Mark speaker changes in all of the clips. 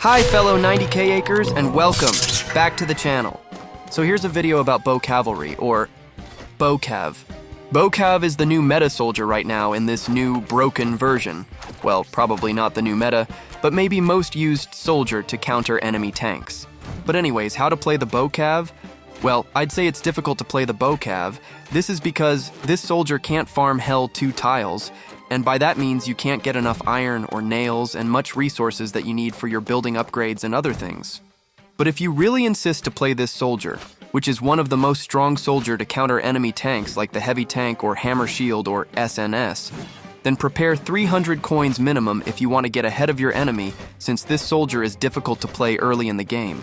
Speaker 1: Hi fellow 90k acres and welcome back to the channel. So here's a video about Bow Cavalry, or Boav. Boav is the new meta soldier right now in this new broken version. Well, probably not the new meta, but maybe most used soldier to counter enemy tanks. But anyways, how to play the Boav? Well, I'd say it's difficult to play the Boav. This is because this soldier can't farm hell 2 tiles, and by that means you can't get enough iron or nails and much resources that you need for your building upgrades and other things. But if you really insist to play this soldier, which is one of the most strong soldier to counter enemy tanks like the heavy tank or hammer shield or SNS, then prepare 300 coins minimum if you want to get ahead of your enemy, since this soldier is difficult to play early in the game.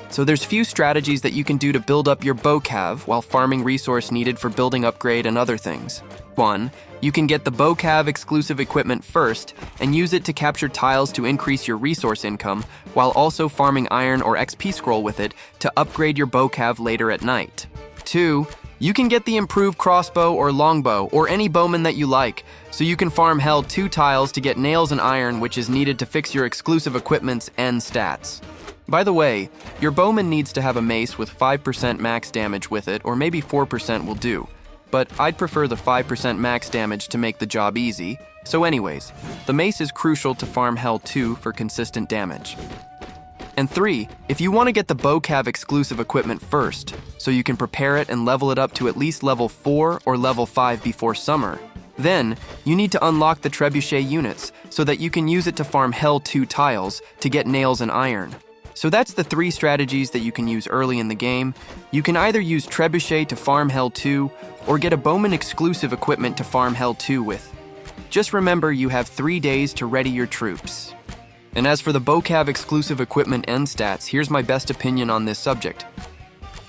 Speaker 1: So there's few strategies that you can do to build up your Boav while farming resource needed for building upgrade and other things. 1. You can get the Boav exclusive equipment first and use it to capture tiles to increase your resource income while also farming iron or XP scroll with it to upgrade your Boav later at night. 2. You can get the improved crossbow or longbow or any bowman that you like, so you can farm hell 2 tiles to get nails and iron, which is needed to fix your exclusive equipment's end stats. By the way, your bowman needs to have a mace with 5% max damage with it, or maybe 4% will do. But I'd prefer the 5% max damage to make the job easy. So anyways, the mace is crucial to farm hell 2 for consistent damage. And 3, if you want to get the Boav exclusive equipment first, so you can prepare it and level it up to at least level 4 or level 5 before summer, then you need to unlock the trebuchet units so that you can use it to farm hell 2 tiles to get nails and iron. So that's the 3 strategies that you can use early in the game. You can either use trebuchet to farm hell 2 or get a bowman exclusive equipment to farm hell 2 with. Just remember you have 3 days to ready your troops. And as for the Boav exclusive equipment end stats, here's my best opinion on this subject.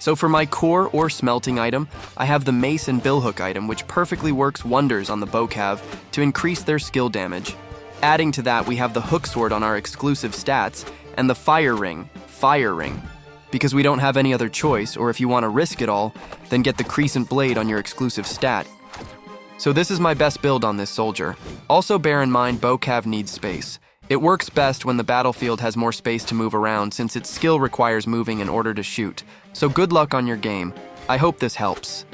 Speaker 1: So for my core or smelting item, I have the mace and billhook item, which perfectly works wonders on the Boav to increase their skill damage. Adding to that, we have the hook sword on our exclusive stats, and the fire ring, because we don't have any other choice, or if you want to risk it all, then get the crescent blade on your exclusive stat. So this is my best build on this soldier. Also bear in mind Boav needs space. It works best when the battlefield has more space to move around, since its skill requires moving in order to shoot. So good luck on your game. I hope this helps.